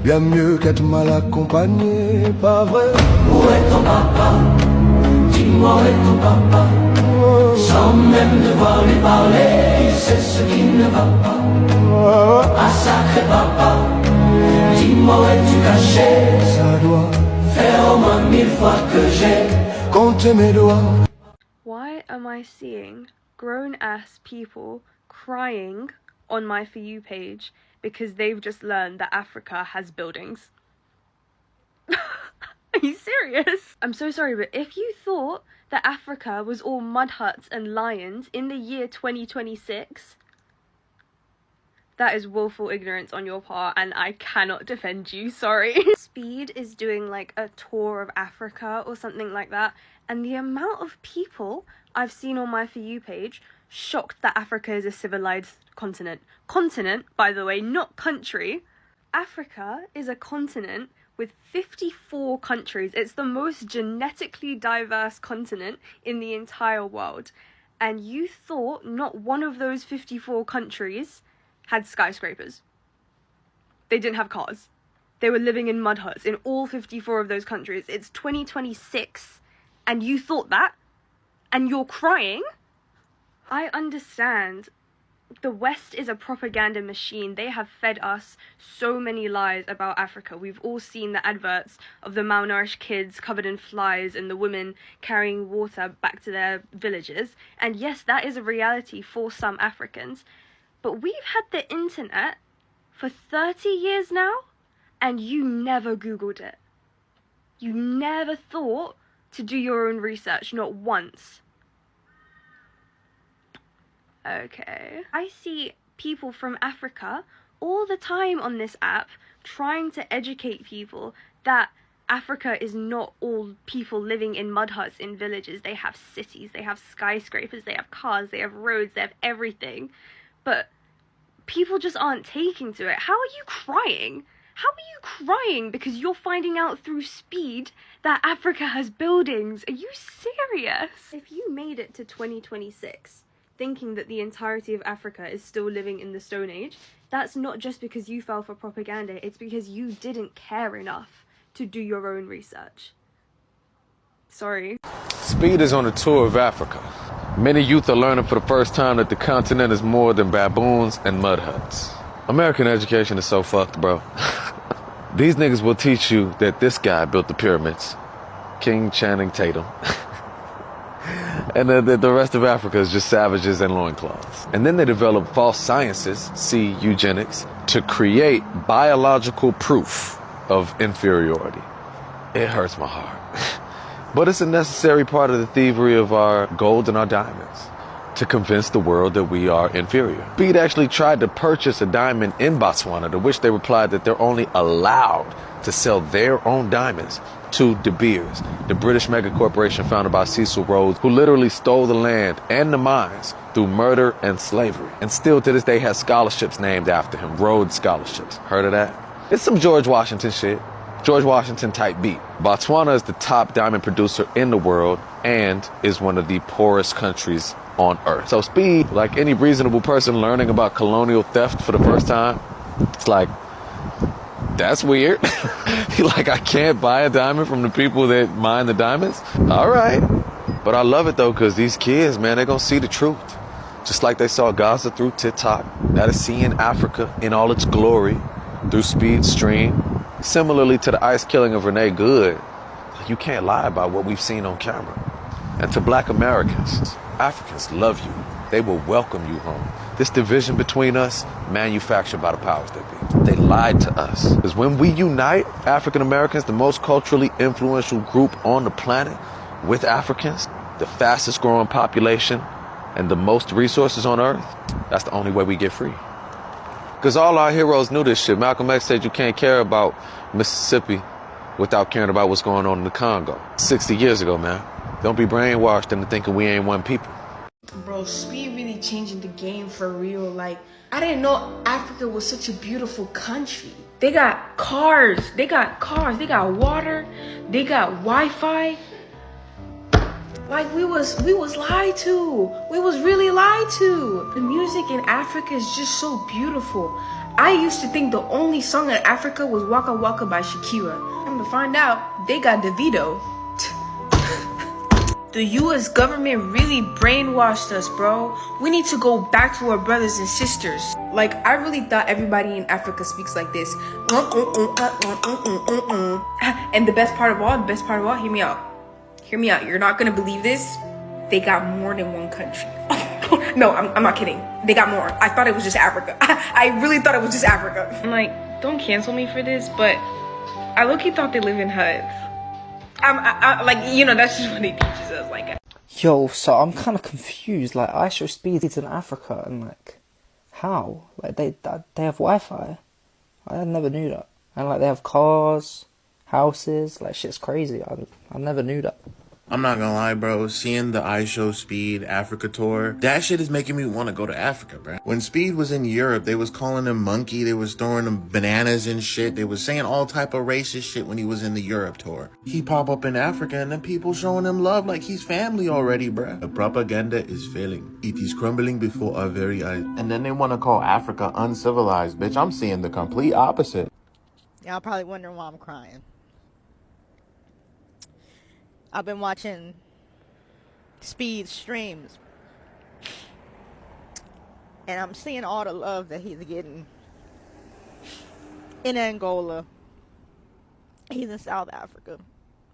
Bien mieux qu'être mal accompagné, pas vrai. Où est ton papa? Dis-moi où est ton papa? Sans même devoir lui parler, il sait ce qui ne va pas. Ah sacré papa, dis-moi où es-tu caché? Ça doit faire au moins 1000 fois que j'ai compté mes doigts. Why am I seeing grown-ass people crying on my For You page because they've just learned that Africa has buildings? Are you serious? I'm so sorry, but if you thought that Africa was all mud huts and lions in the year 2026, that is willful ignorance on your part, and I cannot defend you, sorry. Speed is doing like a tour of Africa or something like that, and the amount of people I've seen on my For You page shocked that Africa is a civilized continent. Continent, by the way, not country. Africa is a continent with 54 countries. It's the most genetically diverse continent in the entire world. And you thought not one of those 54 countries had skyscrapers. They didn't have cars. They were living in mud huts in all 54 of those countries. It's 2026 and you thought that? And you're crying? I understand. The West is a propaganda machine. They have fed us so many lies about Africa. We've all seen the adverts of the malnourished kids covered in flies and the women carrying water back to their villages. And yes, that is a reality for some Africans. But we've had the internet for 30 years now, and you never Googled it. You never thought to do your own research, not once. Okay. I see people from Africa all the time on this app trying to educate people that Africa is not all people living in mud huts in villages. They have cities, they have skyscrapers, they have cars, they have roads, they have everything. But people just aren't taking to it. How are you crying? How are you crying because you're finding out through Speed that Africa has buildings? Are you serious? If you made it to 2026 thinking that the entirety of Africa is still living in the Stone Age, that's not just because you fell for propaganda, it's because you didn't care enough to do your own research. Sorry. Speed is on a tour of Africa. Many youth are learning for the first time that the continent is more than baboons and mud huts. American education is so fucked, bro. These niggas will teach you that this guy built the pyramids, King Channing Tatum, and that the rest of Africa is just savages and loincloths. And then they develop false sciences, see eugenics, to create biological proof of inferiority. It hurts my heart. But it's a necessary part of the thievery of our gold and our diamonds, to convince the world that we are inferior. Speed actually tried to purchase a diamond in Botswana, to which they replied that they're only allowed to sell their own diamonds to De Beers, the British mega corporation founded by Cecil Rhodes, who literally stole the land and the mines through murder and slavery, and still to this day has scholarships named after him, Rhodes Scholarships. Heard of that? It's some George Washington shit. George Washington type beat. Botswana is the top diamond producer in the world and is one of the poorest countries on earth. So Speed, like any reasonable person learning about colonial theft for the first time, it's like, that's weird. Like, I can't buy a diamond from the people that mine the diamonds? All right. But I love it though, because these kids, man, they're gonna see the truth. Just like they saw Gaza through TikTok, that is seeing Africa in all its glory through Speed Stream. Similarly to the ICE killing of Renee Good, you can't lie about what we've seen on camera. And to Black Americans, Africans love you. They will welcome you home. This division between us, manufactured by the powers that be. They lied to us. Because when we unite, African Americans, the most culturally influential group on the planet, with Africans, the fastest growing population, and the most resources on earth, that's the only way we get free. Because all our heroes knew this shit. Malcolm X said you can't care about Mississippi without caring about what's going on in the Congo. 60 years ago, man. Don't be brainwashed into thinking we ain't one people. Bro, Speed really changing the game for real. Like, I didn't know Africa was such a beautiful country. They got cars, they got water, they got Wi-Fi. Like, we was lied to. We was really lied to. The music in Africa is just so beautiful. I used to think the only song in Africa was Waka Waka by Shakira. I'm to find out, they got DeVito. The US government really brainwashed us, bro. We need to go back to our brothers and sisters. Like, I really thought everybody in Africa speaks like this. And the best part of all, hear me out. Hear me out. You're not gonna believe this. They got more than one country. No, I'm not kidding. They got more. I thought it was just Africa. I really thought it was just Africa. I'm like, don't cancel me for this, but I low-key thought they live in huts. I like, you know, that's just what they teach us. Like, Yo, so I'm kind of confused. Like, I show speeds in Africa, and like, how? Like, they have Wi-Fi. I never knew that. And like, they have cars, houses. Like, shit's crazy. I never knew that. I'm not gonna lie, bro. Seeing the iShow Speed Africa tour, that shit is making me want to go to Africa, bro. When Speed was in Europe, they was calling him monkey. They was throwing him bananas and shit. They was saying all type of racist shit when he was in the Europe tour. He pop up in Africa and then people showing him love like he's family already, bro. The propaganda is failing. It is crumbling before our very eyes. And then they want to call Africa uncivilized, bitch. I'm seeing the complete opposite. Y'all probably wondering why I'm crying. I've been watching Speed streams, and I'm seeing all the love that he's getting in Angola. He's in South Africa,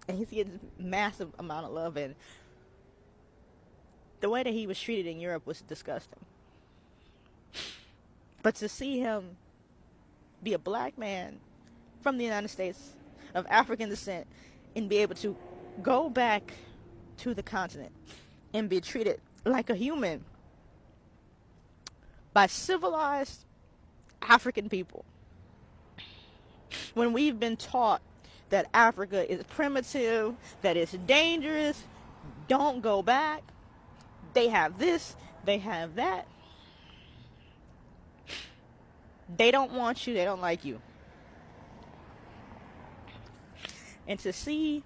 and he's getting massive amount of love, and the way that he was treated in Europe was disgusting. But to see him be a black man from the United States of African descent and be able to go back to the continent and be treated like a human by civilized African people, when we've been taught that Africa is primitive, that it's dangerous, don't go back, they have this, they have that, they don't want you, they don't like you. And to see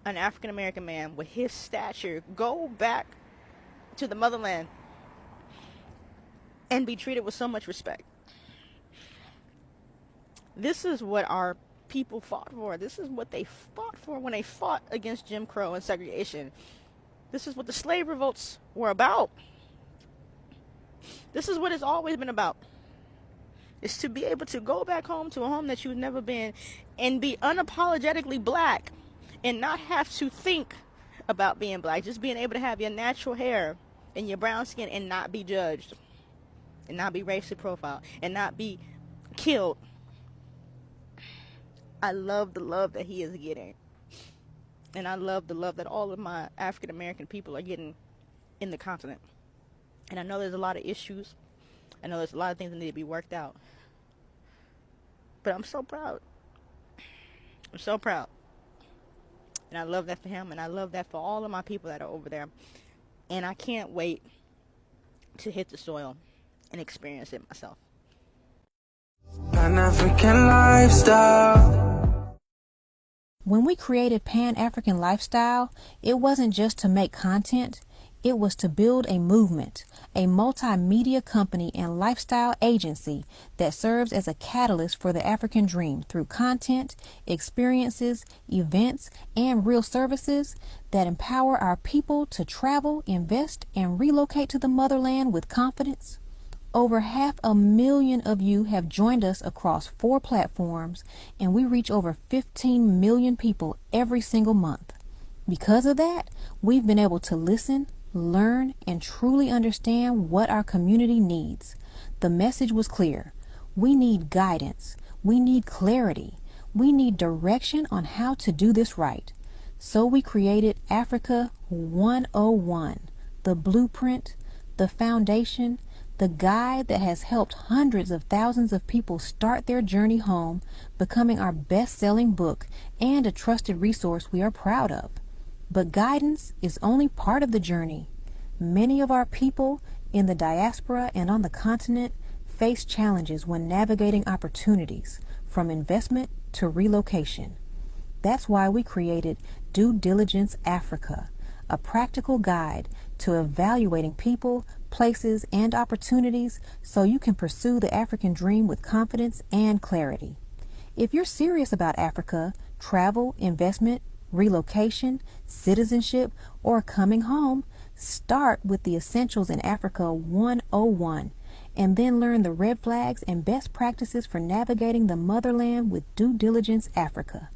an African American man with his stature go back to the motherland and be treated with so much respect. This is what our people fought for. This is what they fought for when they fought against Jim Crow and segregation. This is what the slave revolts were about. This is what it's always been about. It's to be able to go back home to a home that you've never been and be unapologetically black. And not have to think about being black. Just being able to have your natural hair and your brown skin and not be judged. And not be racially profiled. And not be killed. I love the love that he is getting. And I love the love that all of my African American people are getting in the continent. And I know there's a lot of issues. I know there's a lot of things that need to be worked out. But I'm so proud. I'm so proud. And I love that for him, and I love that for all of my people that are over there. And I can't wait to hit the soil and experience it myself. Pan-African lifestyle. When we created Pan-African Lifestyle, it wasn't just to make content. It was to build a movement, a multimedia company and lifestyle agency that serves as a catalyst for the African dream through content, experiences, events, and real services that empower our people to travel, invest, and relocate to the motherland with confidence. Over 500,000 of you have joined us across 4 platforms, and we reach over 15 million people every single month. Because of that, we've been able to listen, learn, and truly understand what our community needs. The message was clear. We need guidance. We need clarity. We need direction on how to do this right. So we created Africa 101, the blueprint, the foundation, the guide that has helped hundreds of thousands of people start their journey home, becoming our best-selling book and a trusted resource we are proud of. But guidance is only part of the journey. Many of our people in the diaspora and on the continent face challenges when navigating opportunities, from investment to relocation. That's why we created Due Diligence Africa, a practical guide to evaluating people, places, and opportunities so you can pursue the African dream with confidence and clarity. If you're serious about Africa, travel, investment, relocation, citizenship, or coming home, start with the Essentials in Africa 101 and then learn the red flags and best practices for navigating the motherland with Due Diligence Africa.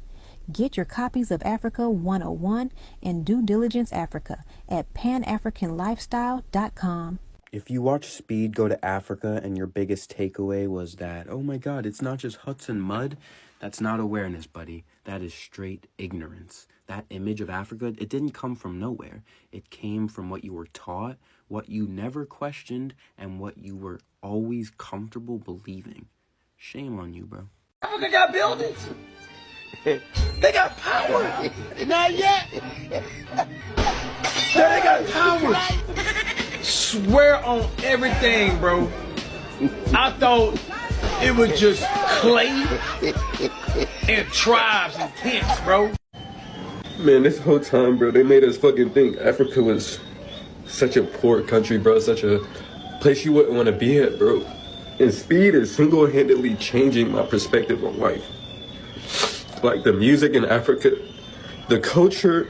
Get your copies of Africa 101 and Due Diligence Africa at panafricanlifestyle.com. If you watch Speed go to Africa and your biggest takeaway was that, oh my God, it's not just huts and mud, that's not awareness, buddy. That is straight ignorance. That image of Africa, it didn't come from nowhere. It came from what you were taught, what you never questioned, and what you were always comfortable believing. Shame on you, bro. Africa got buildings. They got power. Not yet. They got towers. Swear on everything, bro. I thought it was just clay and tribes and tents, bro. Man, this whole time, bro, they made us fucking think Africa was such a poor country, bro. Such a place you wouldn't want to be at, bro. And Speed is single-handedly changing my perspective on life. Like the music in Africa, the culture,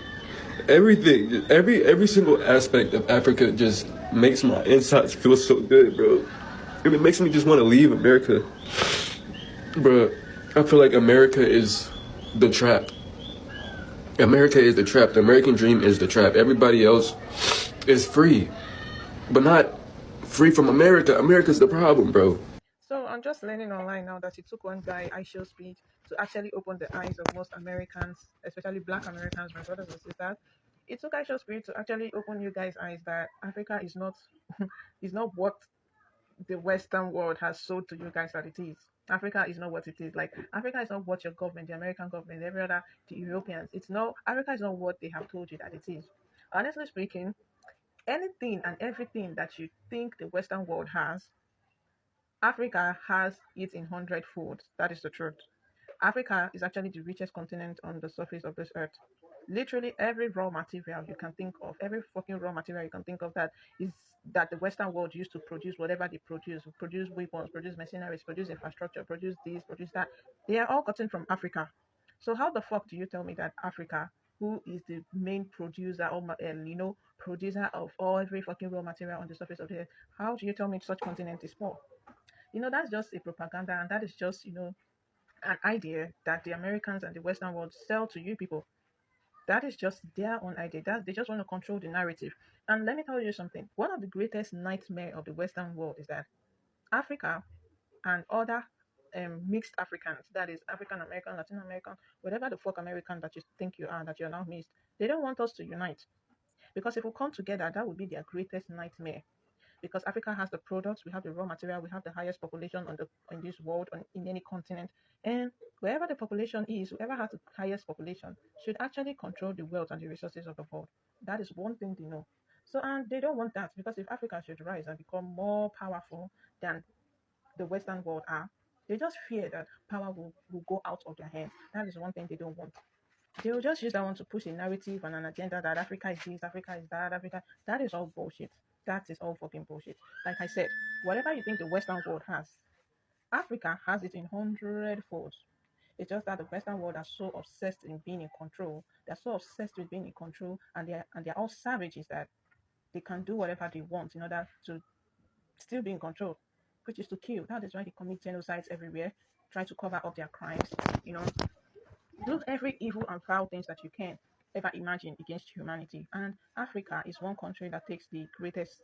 everything, every single aspect of Africa just makes my insides feel so good, bro. And it makes me just want to leave America. Bro, I feel like America is the trap. America is the trap. The American dream is the trap. Everybody else is free, but not free from America. America's the problem, bro. So I'm just learning online now that it took one guy, I Show Speed, to actually open the eyes of most Americans, especially Black Americans, my brothers and sisters. It took I Show Speed to actually open you guys' eyes that Africa is not is not what the Western world has sold to you guys that it is. Africa is not what it is. Like Africa is not what your government, the American government, every other, the Europeans. It's not Africa is not what they have told you that it is. Honestly speaking, anything and everything that you think the Western world has, Africa has it in 100-fold. That is the truth. Africa is actually the richest continent on the surface of this earth. Literally every raw material you can think of, every fucking raw material you can think of that the Western world used to produce whatever they produce weapons, produce mercenaries, produce infrastructure, produce this, produce that. They are all gotten from Africa. So how the fuck do you tell me that Africa, who is the main producer or producer of all every fucking raw material on the surface of the earth, how do you tell me such continent is poor? That's just a propaganda, and that is just, an idea that the Americans and the Western world sell to you people. That is just their own idea. They just want to control the narrative. And let me tell you something. One of the greatest nightmares of the Western world is that Africa and other mixed Africans, that is African American, Latin American, whatever the fuck American that you think you are, that you're now mixed, they don't want us to unite. Because if we come together, that would be their greatest nightmare, because Africa has the products, we have the raw material, we have the highest population in this world, in any continent, and wherever the population is, whoever has the highest population should actually control the wealth and the resources of the world. That is one thing they know. So, and they don't want that, because if Africa should rise and become more powerful than the Western world are, they just fear that power will go out of their hands. That is one thing they don't want. They will just use that one to push a narrative and an agenda that Africa is this, Africa is that, Africa. That is all bullshit. That is all fucking bullshit. Like I said, whatever you think the Western world has, Africa has it in 100-fold. It's just that the Western world are so obsessed in being in control. They're so obsessed with being in control, and they're all savages that they can do whatever they want in order to still be in control, which is to kill. That is why they commit genocides everywhere, try to cover up their crimes. Do every evil and foul things that you can ever imagine against humanity. And Africa is one country that takes the greatest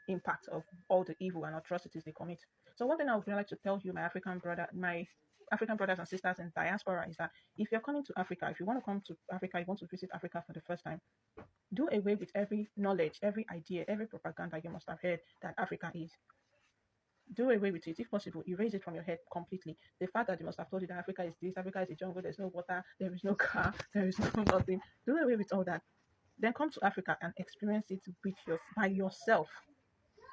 impact of all the evil and atrocities they commit. So one thing I would really like to tell you, my African brothers and sisters in diaspora, is that if you're coming to Africa, if you want to come to Africa, you want to visit Africa for the first time, do away with every knowledge, every idea, every propaganda you must have heard that Africa is. Do away with it. If possible, erase it from your head completely. The fact that they must have told you that Africa is this, Africa is a jungle, there's no water, there is no car, there is no nothing. Do away with all that. Then come to Africa and experience it by yourself.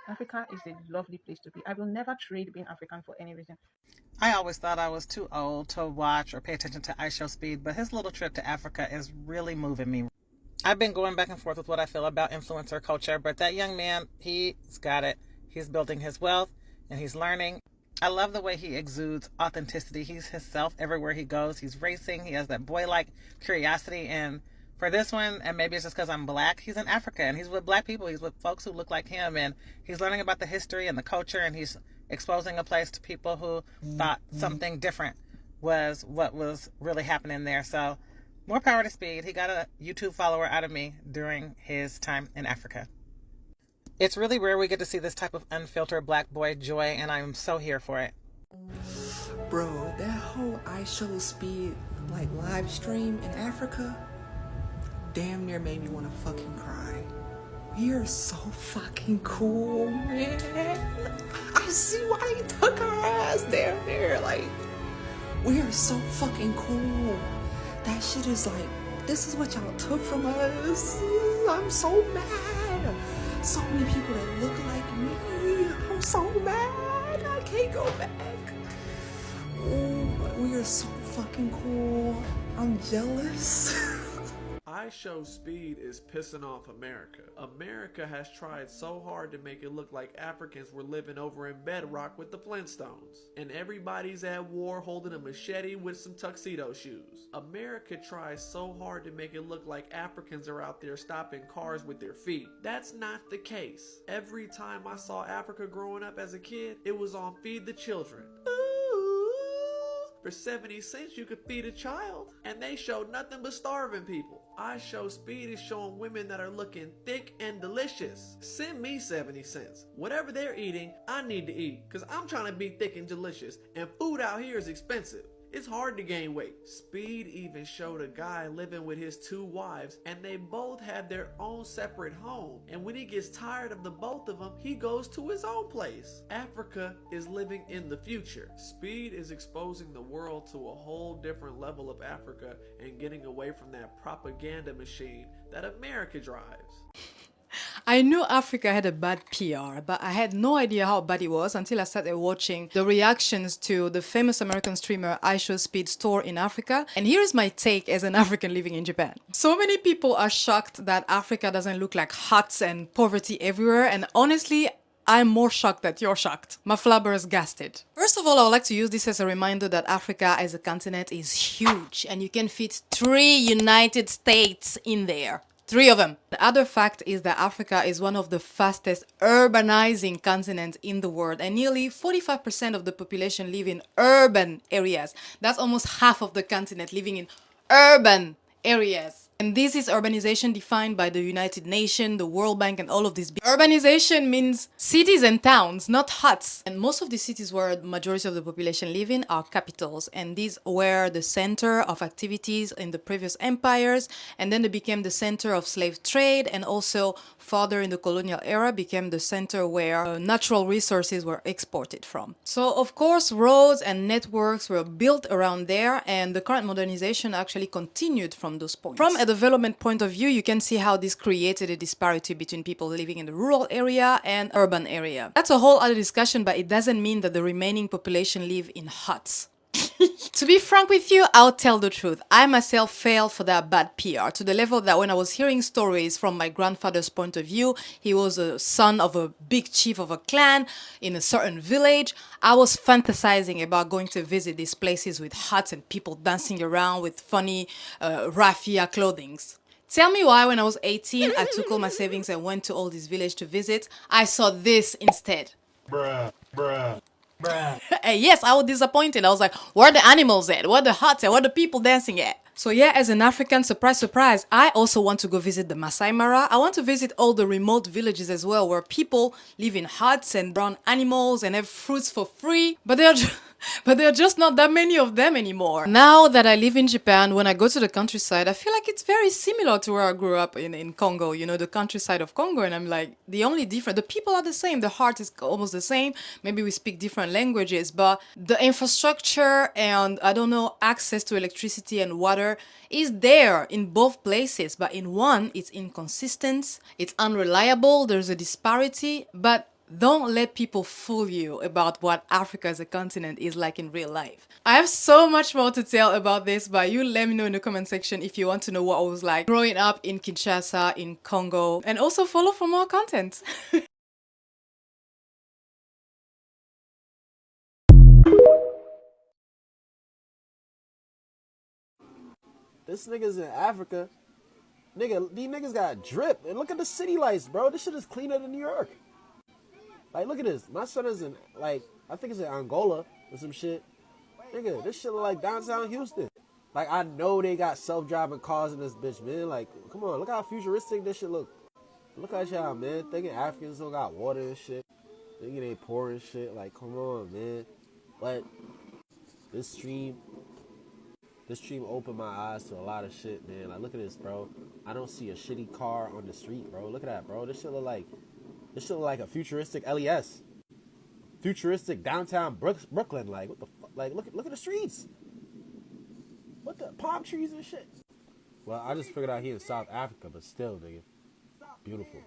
Africa is a lovely place to be. I will never trade being African for any reason. I always thought I was too old to watch or pay attention to I Show Speed, but his little trip to Africa is really moving me. I've been going back and forth with what I feel about influencer culture, but that young man, he's got it. He's building his wealth and he's learning. I love the way he exudes authenticity. He's himself everywhere he goes. He's racing. He has that boy-like curiosity. And for this one, and maybe it's just because I'm black, he's in Africa and he's with black people. He's with folks who look like him, and he's learning about the history and the culture, and he's exposing a place to people who thought something different was what was really happening there. So more power to Speed. He got a YouTube follower out of me during his time in Africa. It's really rare we get to see this type of unfiltered black boy joy, and I'm so here for it. Bro, that whole I Show Speed like live stream in Africa damn near made me want to fucking cry. We are so fucking cool, man. I see why he took our ass down there. Like, we are so fucking cool. That shit is like, this is what y'all took from us. I'm so mad. So many people that look like me. I'm so mad. I can't go back. Oh, we are so fucking cool. I'm jealous. I Show Speed is pissing off America. America has tried so hard to make it look like Africans were living over in bedrock with the Flintstones, and everybody's at war holding a machete with some tuxedo shoes. America tries so hard to make it look like Africans are out there stopping cars with their feet. That's not the case. Every time I saw Africa growing up as a kid, it was on Feed the Children. For 70 cents you could feed a child, and they showed nothing but starving people. I Show Speed is showing women that are looking thick and delicious. Send me 70 cents. Whatever they're eating, I need to eat, because I'm trying to be thick and delicious, and food out here is expensive. It's hard to gain weight. Speed even showed a guy living with his 2 wives, and they both have their own separate home. And when he gets tired of the both of them, he goes to his own place. Africa is living in the future. Speed is exposing the world to a whole different level of Africa and getting away from that propaganda machine that America drives. I knew Africa had a bad PR, but I had no idea how bad it was until I started watching the reactions to the famous American streamer I Show Speed's tour in Africa. And here is my take as an African living in Japan. So many people are shocked that Africa doesn't look like huts and poverty everywhere, and honestly, I'm more shocked that you're shocked. My flabbergasted. First of all, I would like to use this as a reminder that Africa as a continent is huge, and you can fit 3 United States in there. 3 of them. The other fact is that Africa is one of the fastest urbanizing continents in the world, and nearly 45% of the population live in urban areas. That's almost half of the continent living in urban areas. And this is urbanization defined by the United Nations, the World Bank, and all of these. Urbanization means cities and towns, not huts. And most of the cities where the majority of the population live in are capitals. And these were the center of activities in the previous empires. And then they became the center of slave trade, and also further in the colonial era became the center where natural resources were exported from. So of course, roads and networks were built around there, and the current modernization actually continued from those points. From a development point of view, you can see how this created a disparity between people living in the rural area and urban area. That's a whole other discussion, but it doesn't mean that the remaining population live in huts. To be frank with you, I'll tell the truth. I myself fell for that bad PR, to the level that when I was hearing stories from my grandfather's point of view, he was a son of a big chief of a clan in a certain village, I was fantasizing about going to visit these places with huts and people dancing around with funny raffia clothings. Tell me why when I was 18, I took all my savings and went to all these villages to visit. I saw this instead. Bruh, bruh. Bruh. Yes, I was disappointed. I was like, where are the animals at? Where are the huts at? Where are the people dancing at? So yeah, as an African, surprise, surprise, I also want to go visit the Masai Mara. I want to visit all the remote villages as well, where people live in huts and brown animals and have fruits for free. But there are just not that many of them anymore. Now that I live in Japan, when I go to the countryside, I feel like it's very similar to where I grew up in Congo, you know, the countryside of Congo. And I'm like, the only difference, the people are the same, the heart is almost the same. Maybe we speak different languages, but the infrastructure and, I don't know, access to electricity and water is there in both places. But in one, it's inconsistent, it's unreliable, there's a disparity. But Don't let people fool you about what Africa as a continent is like in real life. I have so much more to tell about this, but you let me know in the comment section if you want to know what I was like growing up in Kinshasa, in Congo, and also follow for more content. This nigga's in Africa. Nigga, these niggas got drip. And look at the city lights, bro. This shit is cleaner than New York. Like, look at this. My son is in, like, I think it's in Angola or some shit. Nigga, this shit look like downtown Houston. Like, I know they got self-driving cars in this bitch, man. Like, come on. Look how futuristic this shit look. Look at y'all, man. Thinking Africans don't got water and shit. Thinking they poor and shit. Like, come on, man. But this stream opened my eyes to a lot of shit, man. Like, look at this, bro. I don't see a shitty car on the street, bro. Look at that, bro. This shit look like a futuristic LES. Futuristic downtown Brooklyn. Like, what the fuck? Like, look at the streets. What the palm trees and shit. Well, I just figured out he in South Africa, but still, nigga, beautiful.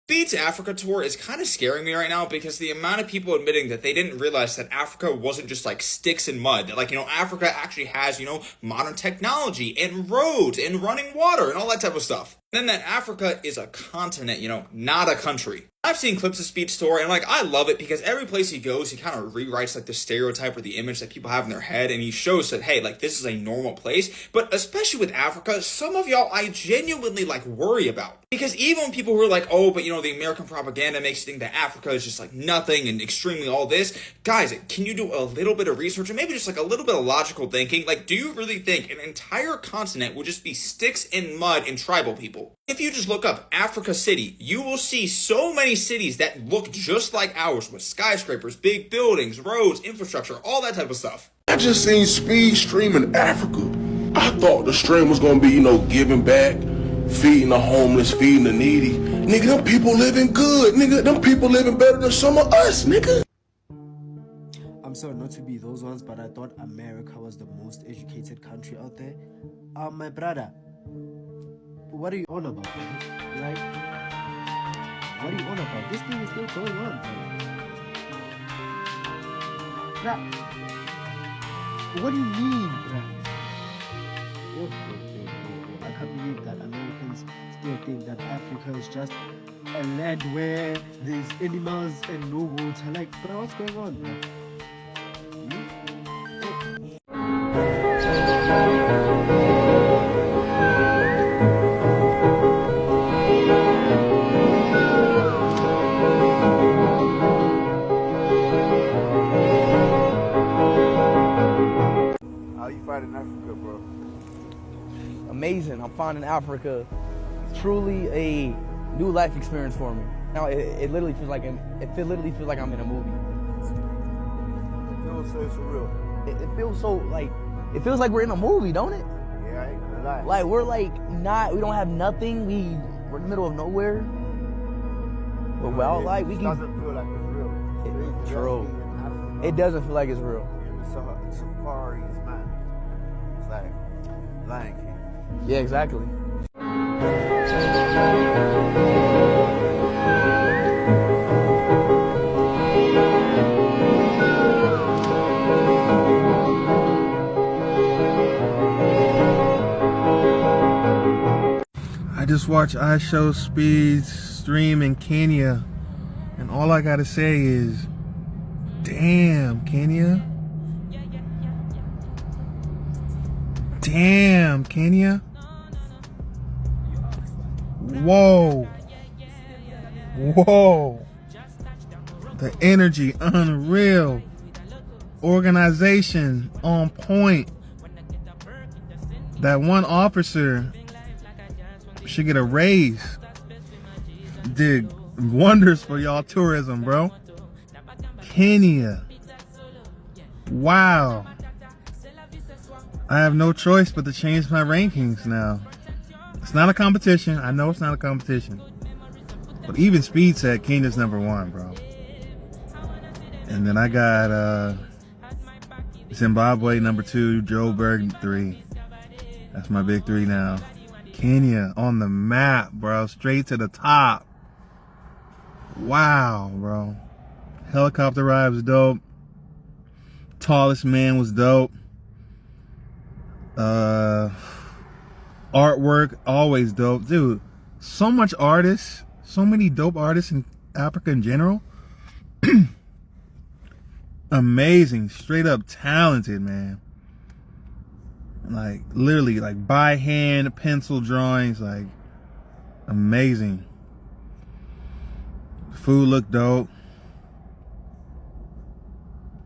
Speed's Africa tour is kind of scaring me right now because the amount of people admitting that they didn't realize that Africa wasn't just like sticks and mud. That, like, Africa actually has, modern technology and roads and running water and all that type of stuff. And then that Africa is a continent, not a country. I've seen clips of Speed's tour, and I love it because every place he goes, he kind of rewrites the stereotype or the image that people have in their head, and he shows that, hey, this is a normal place. But especially with Africa, some of y'all I genuinely worry about. Because even when people who are like, oh, but the American propaganda makes you think that Africa is just nothing and extremely all this. Guys, can you do a little bit of research and maybe just a little bit of logical thinking? Do you really think an entire continent would just be sticks and mud and tribal people? If you just look up Africa City, you will see so many cities that look just like ours with skyscrapers, big buildings, roads, infrastructure, all that type of stuff. I just seen Speed stream in Africa. I thought the stream was gonna be, giving back, feeding the homeless, feeding the needy. Nigga, them people living good. Nigga, them people living better than some of us, nigga. I'm sorry not to be those ones, but I thought America was the most educated country out there. My brother, what are you on about, bro? Like, what are you on about? This thing is still going on, bro. Now, what do you mean, bro? I can't believe that Americans still think that Africa is just a land where there's animals and no water. Like, bro, what's going on, bro? How you finding Africa, bro? Amazing. I'm finding Africa truly a new life experience for me. Now it literally feels like I'm in a movie. It feels so surreal. It feels like we're in a movie, don't it? Yeah, I ain't gonna lie. Like we don't have nothing. We're in the middle of nowhere. But we It can. doesn't feel like it's real. True. It doesn't feel like it's real. Safaris, man. It's like Lion King. Yeah, exactly. I just watched iShowSpeed's stream in Kenya, and all I gotta say is, damn, Kenya. Damn, Kenya. Whoa. Whoa. The energy, unreal. Organization, on point. That one officer should get a raise. Did wonders for y'all tourism, bro. Kenya. Wow. I have no choice but to change my rankings now. It's not a competition. I know it's not a competition. But even Speed said Kenya's #1, bro. And then I got Zimbabwe #2, Joburg 3. That's my big 3 now. Kenya on the map, bro. Straight to the top. Wow, bro. Helicopter ride was dope. Tallest man was dope. Artwork, always dope. Dude, so much artists, so many dope artists in Africa in general. Amazing, straight up talented, man. Like, literally, like, by hand, pencil drawings, like, amazing. The food looked dope.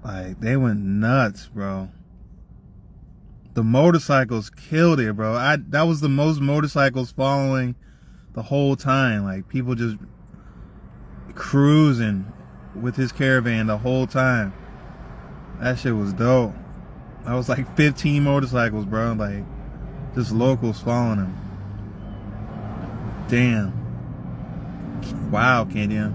Like, they went nuts, bro. The motorcycles killed it, bro. That was the most motorcycles following the whole time. Like, people just cruising with his caravan the whole time. That shit was dope. That was like 15 motorcycles, bro. Like, just locals following him. Damn. Wow, Kenya.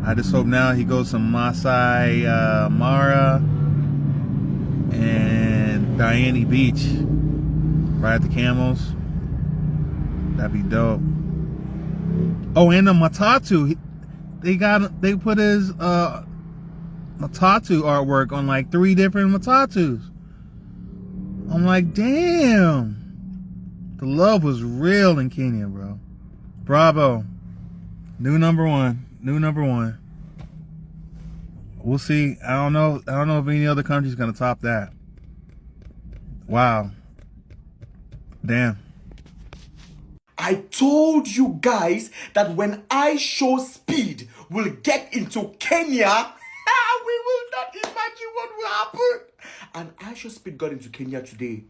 I just hope now he goes to Masai Mara and Diani Beach. Ride the camels. That'd be dope. Oh, and the Matatu. They put his Matatu artwork on like 3 different Matatus. I'm like, damn. The love was real in Kenya, bro. Bravo. New number one. We'll see. I don't know if any other country's gonna top that. Wow. Damn. I told you guys that when I show speed will get into Kenya, we will not imagine what will happen. And I show speed got into Kenya today.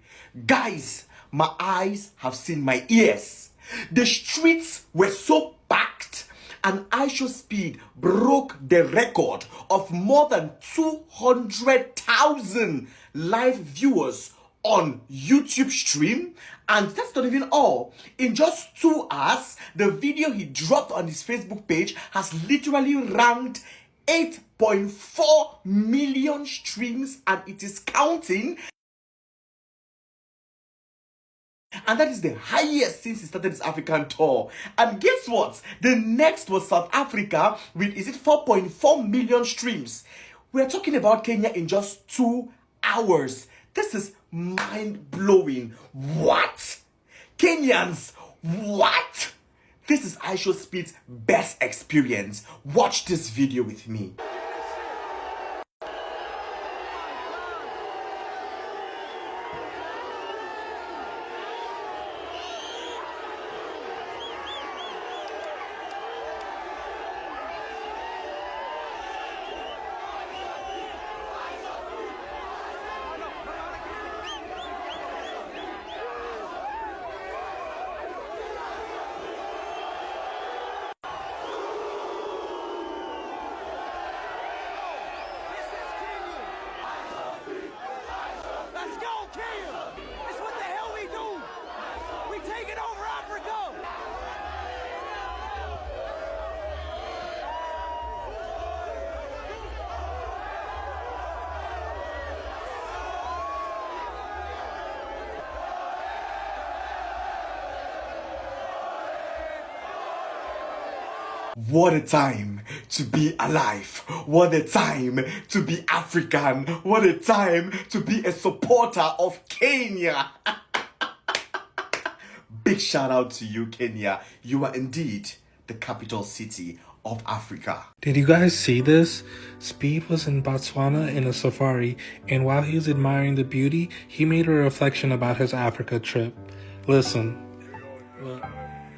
Guys, my eyes have seen my ears. The streets were so packed, and I show speed broke the record of more than 200,000 live viewers on YouTube stream. And that's not even all. In just 2 hours, the video he dropped on his Facebook page has literally ranked 8.4 million streams, and it is counting. And that is the highest since he started his African tour. And guess what? The next was South Africa with, 4.4 million streams. We're talking about Kenya in just 2 hours. This is mind-blowing. What? Kenyans, what? This is iShow Speed's best experience. Watch this video with me. What a time to be alive. What a time to be African. What a time to be a supporter of Kenya. Big shout out to you, Kenya. You are indeed the capital city of Africa. Did you guys see this? Speed was in Botswana in a safari, and while he was admiring the beauty, he made a reflection about his Africa trip. Listen.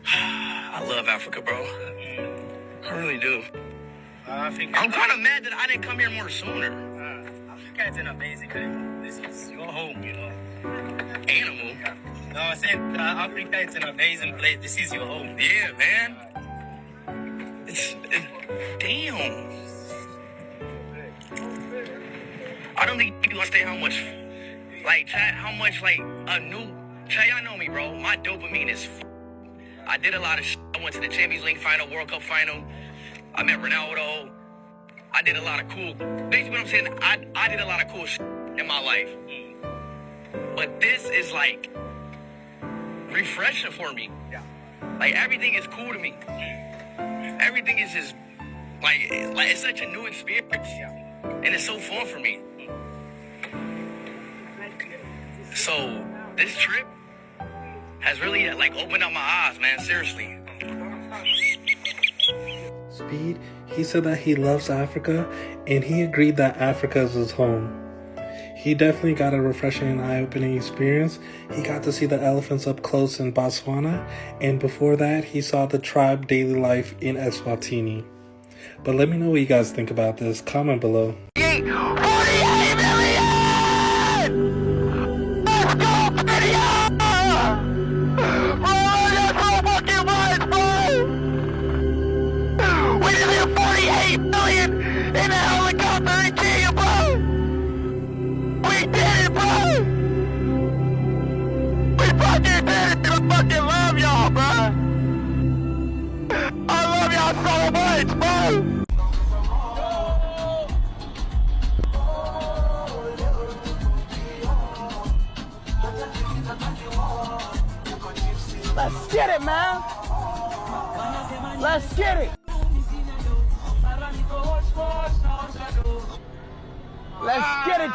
I love Africa, bro. I really do. I'm kind of mad that I didn't come here more sooner. Africa is an amazing country. This is your home, you know. Animal? No, I said Africa is an amazing place. This is your home. Yeah, man. Damn. I don't think people understand how much, Chat, y'all know me, bro. My dopamine is I did a lot of shit. I went to the Champions League final, World Cup final. I met Ronaldo. I did a lot of cool, basically what I'm saying, I did a lot of cool shit in my life. But this is like refreshing for me. Yeah. Like everything is cool to me. Everything is just Like it's such a new experience, and it's so fun for me. So this trip has really like opened up my eyes, man. Seriously. Speed, he said that he loves Africa, and he agreed that Africa is his home. He definitely got a refreshing and eye-opening experience. He got to see the elephants up close in Botswana, and before that, he saw the tribe daily life in Eswatini. But let me know what you guys think about this. Comment below. 48 million! Let's go, video! Bro, that's so fucking much, bro! We just hit 48 million in a helicopter in Kenya, bro! We did it, bro! We fucking did it! I fucking love y'all, bro! I love y'all so much, bro! Let's get it, man! Let's get it! Let's get it!